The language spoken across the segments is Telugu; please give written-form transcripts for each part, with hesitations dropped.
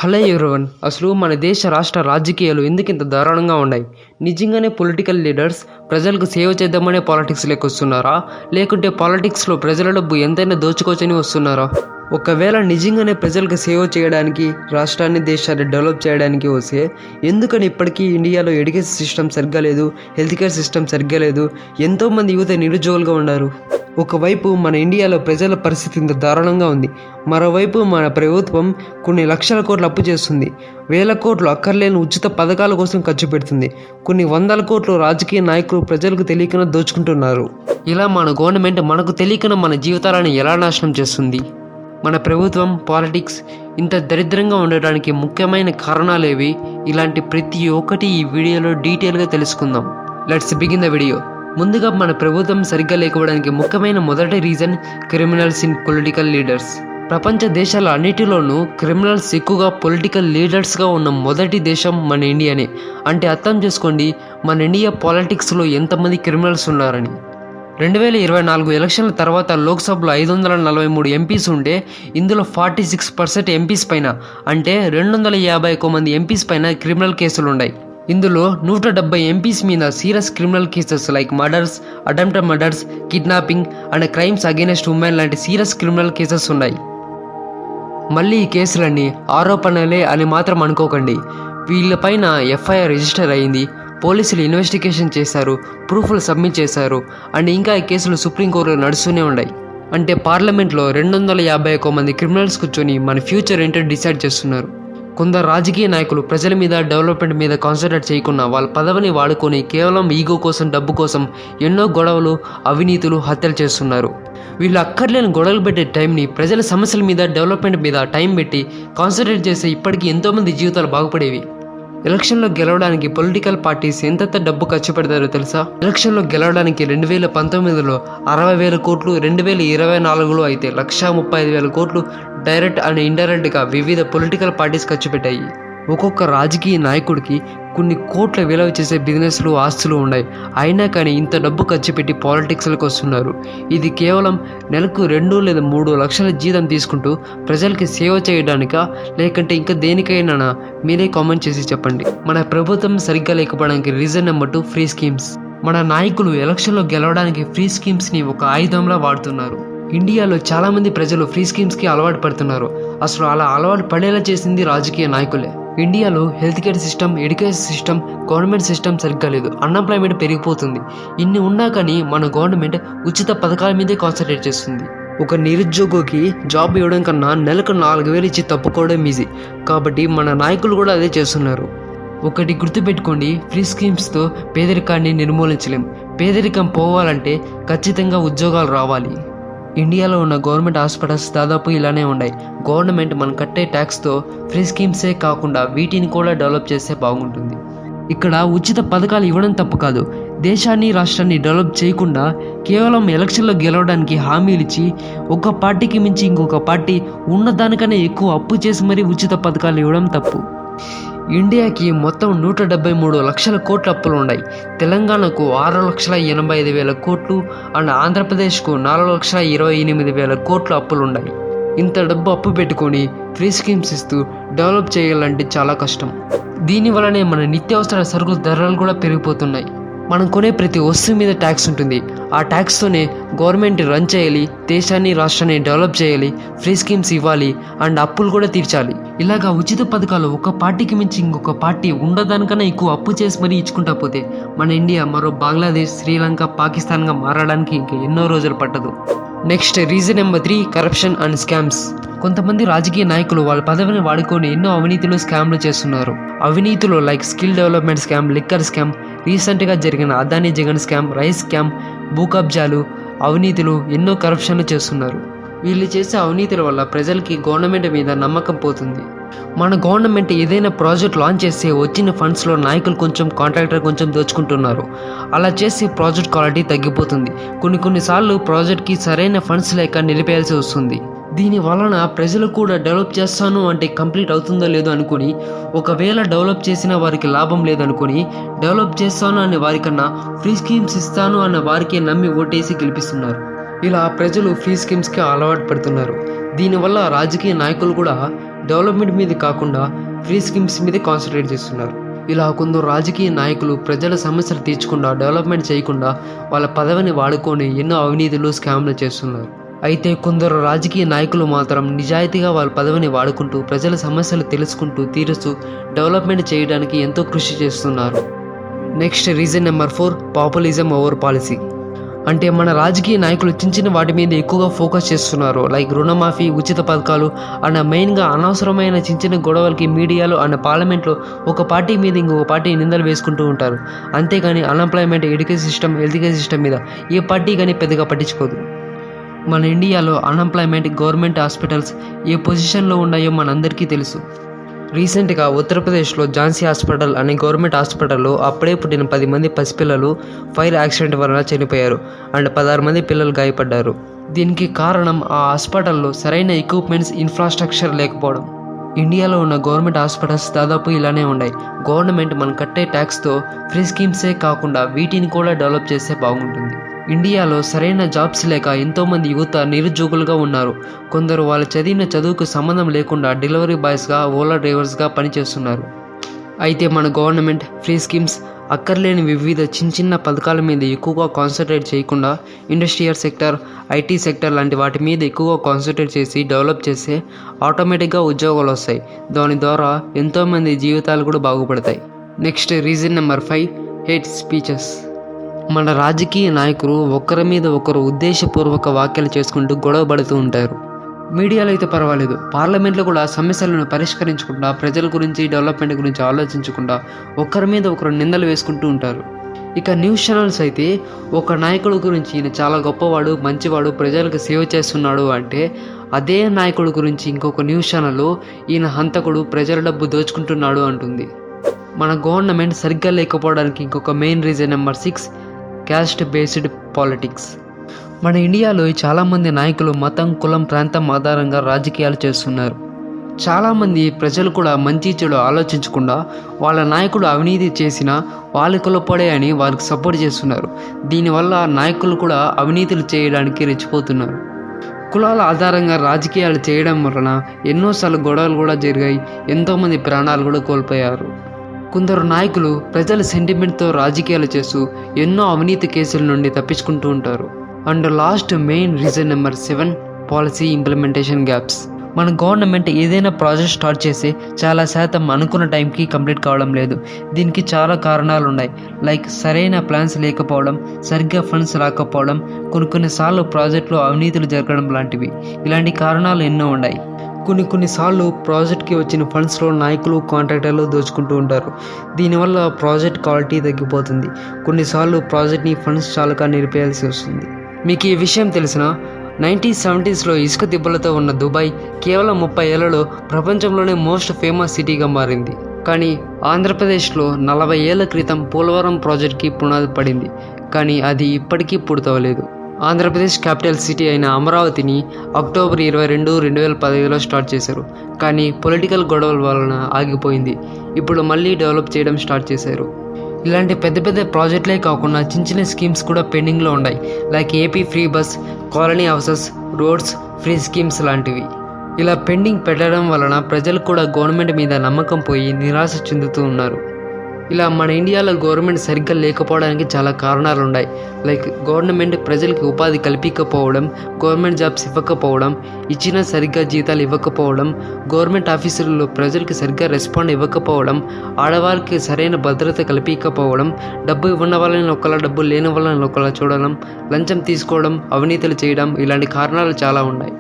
Hello everyone. అసలు మన దేశ రాష్ట్ర రాజకీయాలు ఎందుకింత దారుణంగా ఉన్నాయి? నిజంగానే పొలిటికల్ లీడర్స్ ప్రజలకు సేవ చేద్దామనే పాలిటిక్స్లోకి వస్తున్నారా, లేకుంటే పాలిటిక్స్లో ప్రజల డబ్బు ఎంతైనా దోచుకోవచ్చని వస్తున్నారా? ఒకవేళ నిజంగానే ప్రజలకు సేవ చేయడానికి, రాష్ట్రాన్ని దేశాన్ని డెవలప్ చేయడానికి వస్తే ఎందుకని ఇప్పటికీ ఇండియాలో ఎడ్యుకేషన్ సిస్టమ్ సరిగ్గా లేదు, హెల్త్ కేర్ సిస్టమ్ సరిగ్గా లేదు, ఎంతోమంది యువత నిరుద్యోగులుగా ఉన్నారు? ఒకవైపు మన ఇండియాలో ప్రజల పరిస్థితి ఇంత దారుణంగా ఉంది, మరోవైపు మన ప్రభుత్వం కొన్ని లక్షల కోట్లు అప్పు చేస్తుంది, వేల కోట్లు అక్కర్లేని ఉచిత పథకాల కోసం ఖర్చు పెడుతుంది, కొన్ని వందల కోట్లు రాజకీయ నాయకులు ప్రజలకు తెలియకుండా దోచుకుంటున్నారు. ఇలా మన గవర్నమెంట్ మనకు తెలియకుండా మన జీవితాలను ఎలా నాశనం చేస్తుంది? మన ప్రభుత్వం పాలిటిక్స్ ఇంత దరిద్రంగా ఉండడానికి ముఖ్యమైన కారణాలేవి? ఇలాంటి ప్రతి ఒక్కటి ఈ వీడియోలో డీటెయిల్గా తెలుసుకుందాం. Let's begin the video. ముందుగా మన ప్రభుత్వం సరిగ్గా లేకపోవడానికి ముఖ్యమైన మొదటి reason criminals in political leaders. ప్రపంచ దేశాల అన్నిటిలోనూ క్రిమినల్స్ ఎక్కువగా పొలిటికల్ లీడర్స్గా ఉన్న మొదటి దేశం మన ఇండియానే. అంటే అర్థం చేసుకోండి మన ఇండియా పాలిటిక్స్లో ఎంతమంది క్రిమినల్స్ ఉన్నారని. 2024 ఎలక్షన్ల తర్వాత లోక్సభలో 543 ఎంపీస్ ఉంటే ఇందులో 46% ఎంపీస్ పైన, అంటే 251 మంది ఎంపీస్ పైన క్రిమినల్ కేసులు ఉన్నాయి. ఇందులో 170 ఎంపీస్ మీద serious criminal cases like murders, attempted murders, kidnapping and crimes against women లాంటి సీరియస్ క్రిమినల్ కేసెస్ ఉన్నాయి. మళ్ళీ ఈ కేసులన్నీ ఆరోపణలే అని మాత్రం అనుకోకండి. వీళ్ళపైన ఎఫ్ఐఆర్ రిజిస్టర్ అయింది, పోలీసులు ఇన్వెస్టిగేషన్ చేశారు, ప్రూఫ్లు సబ్మిట్ చేశారు అండ్ ఇంకా ఈ కేసులు సుప్రీంకోర్టులో నడుస్తూనే ఉన్నాయి. అంటే పార్లమెంట్లో 251 మంది క్రిమినల్స్ కూర్చొని మన ఫ్యూచర్ ఏంటో డిసైడ్ చేస్తున్నారు. కొందరు రాజకీయ నాయకులు ప్రజల మీద, డెవలప్మెంట్ మీద కాన్సన్ట్రేట్ చేయకుండా వాళ్ళ పదవిని వాడుకొని కేవలం ఈగో కోసం, డబ్బు కోసం ఎన్నో గొడవలు, అవినీతులు, హత్యలు చేస్తున్నారు. వీళ్ళు అక్కర్లేని గొడవలు పెట్టే టైంని ప్రజల సమస్యల మీద, డెవలప్మెంట్ మీద టైం పెట్టి కాన్సన్ట్రేట్ చేస్తే ఇప్పటికీ ఎంతోమంది జీవితాలు బాగుపడేవి. ఎలక్షన్లో గెలవడానికి పొలిటికల్ పార్టీస్ ఎంతెంత డబ్బు ఖర్చు పెడతారో తెలుసా? ఎలక్షన్లో గెలవడానికి 2019లో 60,000 కోట్లు, 2024లో అయితే 135,000 కోట్లు డైరెక్ట్ అండ్ ఇండైరెక్ట్గా వివిధ పొలిటికల్ పార్టీస్ ఖర్చు పెట్టాయి. ఒక్కొక్క రాజకీయ నాయకుడికి కొన్ని కోట్ల విలువ చేసే బిజినెస్లు, ఆస్తులు ఉన్నాయి. అయినా కానీ ఇంత డబ్బు ఖర్చు పెట్టి పాలిటిక్స్లకు వస్తున్నారు. ఇది కేవలం నెలకు 2 లేదా 3 లక్షల జీతం తీసుకుంటూ ప్రజలకి సేవ చేయడానికా, లేకంటే ఇంకా దేనికైనా? మీరే కామెంట్ చేసి చెప్పండి. మన ప్రభుత్వం సరిగ్గా లేకపోవడానికి రీజన్ నెంబర్ 2 ఫ్రీ స్కీమ్స్. మన నాయకులు ఎలక్షన్లో గెలవడానికి ఫ్రీ స్కీమ్స్ని ఒక ఆయుధంలా వాడుతున్నారు. ఇండియాలో చాలామంది ప్రజలు ఫ్రీ స్కీమ్స్కి అలవాటు పడుతున్నారు. అసలు అలా అలవాటు పడేలా చేసింది రాజకీయ నాయకులే. ఇండియాలో health care system, education system, government system సరిగ్గా లేదు, అన్ఎంప్లాయ్మెంట్ పెరిగిపోతుంది. ఇన్ని ఉన్నా కానీ మన గవర్నమెంట్ ఉచిత పథకాల మీదే కాన్సన్ట్రేట్ చేస్తుంది. ఒక నిరుద్యోగికి జాబ్ ఇవ్వడం కన్నా నెలకు 4,000 ఇచ్చి తప్పుకోవడం ఈజీ. కాబట్టి మన నాయకులు కూడా అదే చేస్తున్నారు. ఒకటి గుర్తుపెట్టుకోండి, ఫ్రీ స్కీమ్స్తో పేదరికాన్ని నిర్మూలించలేం. పేదరికం పోవాలంటే ఖచ్చితంగా ఉద్యోగాలు రావాలి. ఇండియాలో ఉన్న గవర్నమెంట్ హాస్పిటల్స్ దాదాపు ఇలానే ఉన్నాయి. గవర్నమెంట్ మనం కట్టే ట్యాక్స్తో ఫ్రీ స్కీమ్సే కాకుండా వీటిని కూడా డెవలప్ చేస్తే బాగుంటుంది. ఇక్కడ ఉచిత పథకాలు ఇవ్వడం తప్పు కాదు. దేశాన్ని, రాష్ట్రాన్ని డెవలప్ చేయకుండా కేవలం ఎలక్షన్లో గెలవడానికి హామీలు ఇచ్చి ఒక పార్టీకి మించి ఇంకొక పార్టీ ఉన్నదానికన్నా ఎక్కువ అప్పు చేసి మరీ ఉచిత పథకాలు ఇవ్వడం తప్పు. ఇండియాకి మొత్తం 173 లక్షల కోట్ల అప్పులు ఉన్నాయి. తెలంగాణకు 6,85,000 కోట్లు అండ్ ఆంధ్రప్రదేశ్కు 4,28,000 కోట్ల అప్పులు ఉన్నాయి. ఇంత డబ్బు అప్పు పెట్టుకొని ఫ్రీ స్కీమ్స్ ఇస్తూ డెవలప్ చేయాలంటే చాలా కష్టం. దీనివల్లనే మన నిత్యావసర సరుకుల ధరలు కూడా పెరిగిపోతున్నాయి. మనం కొనే ప్రతి వస్తువు మీద ట్యాక్స్ ఉంటుంది. ఆ ట్యాక్స్తోనే గవర్నమెంట్ రన్ చేయాలి, దేశాన్ని, రాష్ట్రాన్ని డెవలప్ చేయాలి, ఫ్రీ స్కీమ్స్ ఇవ్వాలి అండ్ అప్పులు కూడా తీర్చాలి. ఇలాగా ఉచిత పథకాలు ఒక పార్టీకి మించి ఇంకొక పార్టీ ఉండదానికన్నా ఎక్కువ అప్పు చేసి మరీ ఇచ్చుకుంటా పోతే మన ఇండియా మరో బంగ్లాదేశ్, శ్రీలంక, పాకిస్తాన్గా మారడానికి ఇంకా ఎన్నో రోజులు పట్టదు. Next reason number 3 corruption and scams. కొంతమంది రాజకీయ నాయకులు వాళ్ళ పదవిని వాడుకొని ఎన్నో అవినీతులు, స్కామ్లు చేస్తున్నారు. అవినీతిలో like skill development scam, liquor scam, రీసెంట్గా జరిగిన Adani Jagan scam, rice scam, భూ కబ్జాలు, అవినీతులు, ఎన్నో కరప్షన్లు చేస్తున్నారు. వీళ్ళు చేసే అవినీతుల వల్ల ప్రజలకి గవర్నమెంట్ మీద నమ్మకం పోతుంది. మన గవర్నమెంట్ ఏదైనా ప్రాజెక్ట్ లాంచ్ చేస్తే వచ్చిన ఫండ్స్లో నాయకులు కొంచెం, కాంట్రాక్టర్ కొంచెం దోచుకుంటున్నారు. అలా చేసి ప్రాజెక్ట్ క్వాలిటీ తగ్గిపోతుంది. కొన్నిసార్లు ప్రాజెక్ట్కి సరైన ఫండ్స్ లేక నిలిపేయాల్సి వస్తుంది. దీని వలన ప్రజలు కూడా డెవలప్ చేస్తాను అంటే కంప్లీట్ అవుతుందో లేదో అనుకుని, ఒకవేళ డెవలప్ చేసిన వారికి లాభం లేదనుకుని, డెవలప్ చేస్తాను అనే వారికన్నా ఫ్రీ స్కీమ్స్ ఇస్తాను అన్న వారికే నమ్మి ఓటేసి గెలిపిస్తున్నారు. ఇలా ప్రజలు ఫ్రీ స్కీమ్స్కి అలవాటు పడుతున్నారు. దీనివల్ల రాజకీయ నాయకులు కూడా డెవలప్మెంట్ మీద కాకుండా ఫ్రీ స్కీమ్స్ మీద కాన్సన్ట్రేట్ చేస్తున్నారు. ఇలా కొందరు రాజకీయ నాయకులు ప్రజల సమస్యలు తీర్చకుండా డెవలప్మెంట్ చేయకుండా వాళ్ళ పదవిని వాడుకొని ఎన్నో అవినీతులు స్కామ్లు చేస్తున్నారు. అయితే కొందరు రాజకీయ నాయకులు మాత్రం నిజాయితీగా వాళ్ళ పదవిని వాడుకుంటూ ప్రజల సమస్యలు తెలుసుకుంటూ తీరుస్తూ డెవలప్మెంట్ చేయడానికి ఎంతో కృషి చేస్తున్నారు. Next reason number 4, populism over policy. అంటే మన రాజకీయ నాయకులు చిన్న వాటి మీద ఎక్కువగా ఫోకస్ చేస్తున్నారు. లైక్ రుణమాఫీ, ఉచిత పథకాలు అన్న మెయిన్గా అనవసరమైన చిన్న గొడవలకి మీడియాలో అన్న పార్లమెంట్లో ఒక పార్టీ మీద ఇంకొక పార్టీ నిందలు వేసుకుంటూ ఉంటారు. అంతేగాని unemployment, education system, health care system మీద ఏ పార్టీ కానీ పెద్దగా పట్టించుకోదు. మన ఇండియాలో అన్ఎంప్లాయ్మెంట్, గవర్నమెంట్ హాస్పిటల్స్ ఏ పొజిషన్లో ఉన్నాయో మనందరికీ తెలుసు. రీసెంట్గా ఉత్తరప్రదేశ్లో ఝాన్సీ హాస్పిటల్ అనే గవర్నమెంట్ హాస్పిటల్లో అప్పుడే పుట్టిన 10 మంది పసిపిల్లలు ఫైర్ యాక్సిడెంట్ వలన చనిపోయారు అండ్ 16 మంది పిల్లలు గాయపడ్డారు. దీనికి కారణం ఆ హాస్పిటల్లో సరైన ఎక్విప్మెంట్స్, ఇన్ఫ్రాస్ట్రక్చర్ లేకపోవడం. ఇండియాలో ఉన్న గవర్నమెంట్ హాస్పిటల్స్ దాదాపు ఇలానే ఉన్నాయి. గవర్నమెంట్ మనం కట్టే ట్యాక్స్తో ఫ్రీ స్కీమ్సే కాకుండా వీటిని కూడా డెవలప్ చేస్తే బాగుంటుంది. ఇండియాలో సరైన జాబ్స్ లేక ఎంతోమంది యువత నిరుద్యోగులుగా ఉన్నారు. కొందరు వాళ్ళు చదివిన చదువుకు సంబంధం లేకుండా డెలివరీ బాయ్స్గా, ఓలా డ్రైవర్స్గా పనిచేస్తున్నారు. అయితే మన గవర్నమెంట్ ఫ్రీ స్కీమ్స్, అక్కర్లేని వివిధ చిన్న పథకాల మీద ఎక్కువగా కాన్సన్ట్రేట్ చేయకుండా ఇండస్ట్రియల్ సెక్టర్, ఐటీ సెక్టర్ లాంటి వాటి మీద ఎక్కువగా కాన్సన్ట్రేట్ చేసి డెవలప్ చేస్తే ఆటోమేటిక్గా ఉద్యోగాలు వస్తాయి. దాని ద్వారా ఎంతోమంది జీవితాలు కూడా బాగుపడతాయి. Next reason number 5, hate speeches. మన రాజకీయ నాయకులు ఒకరి మీద ఒకరు ఉద్దేశపూర్వక వ్యాఖ్యలు చేసుకుంటూ గొడవ పడుతూ ఉంటారు. మీడియాలో అయితే పర్వాలేదు, పార్లమెంట్లో కూడా సమస్యలను పరిష్కరించకుండా, ప్రజల గురించి, డెవలప్మెంట్ గురించి ఆలోచించకుండా ఒకరి మీద ఒకరు నిందలు వేసుకుంటూ ఉంటారు. ఇక న్యూస్ ఛానల్స్ అయితే ఒక నాయకుడి గురించి ఈయన చాలా గొప్పవాడు, మంచివాడు, ప్రజలకు సేవ చేస్తున్నాడు అంటే అదే నాయకుడి గురించి ఇంకొక న్యూస్ ఛానల్లో ఈయన హంతకుడు, ప్రజల డబ్బు దోచుకుంటున్నాడు అంటుంది. మన గవర్నమెంట్ సరిగ్గా లేకపోవడానికి ఇంకొక main reason number 6, caste based politics. మన ఇండియాలో చాలామంది నాయకులు మతం, కులం, ప్రాంతం ఆధారంగా రాజకీయాలు చేస్తున్నారు. చాలామంది ప్రజలు కూడా మంచి చెడు ఆలోచించకుండా వాళ్ళ నాయకుడు అవినీతి చేసినా వాళ్ళ కులపడే అని వారికి సపోర్ట్ చేస్తున్నారు. దీనివల్ల నాయకులు కూడా అవినీతులు చేయడానికి రెచ్చిపోతున్నారు. కులాల ఆధారంగా రాజకీయాలు చేయడం వలన ఎన్నోసార్లు గొడవలు కూడా జరిగాయి, ఎంతోమంది ప్రాణాలు కూడా కోల్పోయారు. కొందరు నాయకులు ప్రజల సెంటిమెంట్తో రాజకీయాలు చేస్తూ ఎన్నో అవినీతి కేసుల నుండి తప్పించుకుంటూ ఉంటారు. And last main reason number 7, policy implementation gaps. మన గవర్నమెంట్ ఏదైనా ప్రాజెక్ట్ స్టార్ట్ చేసి చాలా శాతం అనుకున్న టైంకి కంప్లీట్ కావడం లేదు. దీనికి చాలా కారణాలు ఉన్నాయి. లైక్ సరైన ప్లాన్స్ లేకపోవడం, సరిగ్గా ఫండ్స్ రాకపోవడం, కొన్నిసార్లు ప్రాజెక్టులో అవినీతులు జరగడం లాంటివి. ఇలాంటి కారణాలు ఎన్నో ఉన్నాయి. కొన్నిసార్లు ప్రాజెక్ట్కి వచ్చిన ఫండ్స్లో నాయకులు, కాంట్రాక్టర్లు దోచుకుంటూ ఉంటారు. దీనివల్ల ప్రాజెక్ట్ క్వాలిటీ తగ్గిపోతుంది. కొన్నిసార్లు ప్రాజెక్ట్ని ఫండ్స్ చాలక నిలిపేయాల్సి వస్తుంది. మీకు ఈ విషయం తెలిసిన 1970స్లో ఇసుక దిబ్బలతో ఉన్న దుబాయ్ కేవలం 30 ఏళ్లలో ప్రపంచంలోనే మోస్ట్ ఫేమస్ సిటీగా మారింది. కానీ ఆంధ్రప్రదేశ్లో 40 ఏళ్ల క్రితం పోలవరం ప్రాజెక్ట్కి పునాది పడింది. కానీ అది ఇప్పటికీ పూర్తవలేదు. ఆంధ్రప్రదేశ్ క్యాపిటల్ సిటీ అయిన అమరావతిని అక్టోబర్ 22, 2015లో స్టార్ట్ చేశారు. కానీ పొలిటికల్ గొడవల వలన ఆగిపోయింది. ఇప్పుడు మళ్ళీ డెవలప్ చేయడం స్టార్ట్ చేశారు. ఇలాంటి పెద్ద ప్రాజెక్టులే కాకుండా చిన్న స్కీమ్స్ కూడా పెండింగ్లో ఉన్నాయి. Like AP free bus, colony houses, roads, free schemes లాంటివి. ఇలా పెండింగ్ పెట్టడం వలన ప్రజలు కూడా గవర్నమెంట్ మీద నమ్మకం పోయి నిరాశ చెందుతూ ఉన్నారు. ఇలా మన ఇండియాలో గవర్నమెంట్ సరిగ్గా లేకపోవడానికి చాలా కారణాలు ఉన్నాయి. లైక్ గవర్నమెంట్ ప్రజలకి ఉపాధి కల్పించకపోవడం, గవర్నమెంట్ జాబ్స్ ఇవ్వకపోవడం, ఇచ్చిన సరిగ్గా జీతాలు ఇవ్వకపోవడం, గవర్నమెంట్ ఆఫీసులలో ప్రజలకు సరిగ్గా రెస్పాండ్ ఇవ్వకపోవడం, ఆడవారికి సరైన భద్రత కల్పించకపోవడం, డబ్బు ఉన్న వాళ్ళని ఒకళ్ళ, డబ్బు లేని వాళ్ళని ఒకళ్ళ చూడడం, లంచం తీసుకోవడం, అవినీతులు చేయడం, ఇలాంటి కారణాలు చాలా ఉన్నాయి.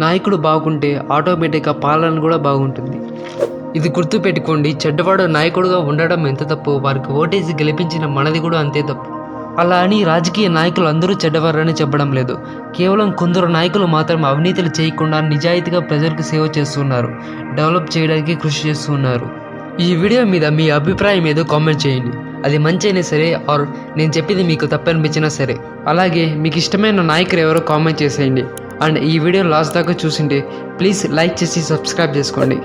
నాయకుడు బాగుంటే ఆటోమేటిక్గా పాలన కూడా బాగుంటుంది. ఇది గుర్తుపెట్టుకోండి. చెడ్డవాడు నాయకుడుగా ఉండడం ఎంత తప్పు, వారికి ఓటేసి గెలిపించిన మనది కూడా అంతే తప్పు. అలా అని రాజకీయ నాయకులు అందరూ చెడ్డవారని చెప్పడం లేదు. కేవలం కొందరు నాయకులు మాత్రం అవినీతులు చేయకుండా నిజాయితీగా ప్రజలకు సేవ చేస్తున్నారు, డెవలప్ చేయడానికి కృషి చేస్తున్నారు. ఈ వీడియో మీద మీ అభిప్రాయం ఏదో కామెంట్ చేయండి. అది మంచి అయినా సరే ఆర్ నేను చెప్పింది మీకు తప్పనిపించినా సరే. అలాగే మీకు ఇష్టమైన నాయకులు ఎవరో కామెంట్ చేసేయండి. అండ్ ఈ వీడియో లాస్ట్ దాకా చూసింటే ప్లీజ్ లైక్ చేసి సబ్స్క్రైబ్ చేసుకోండి.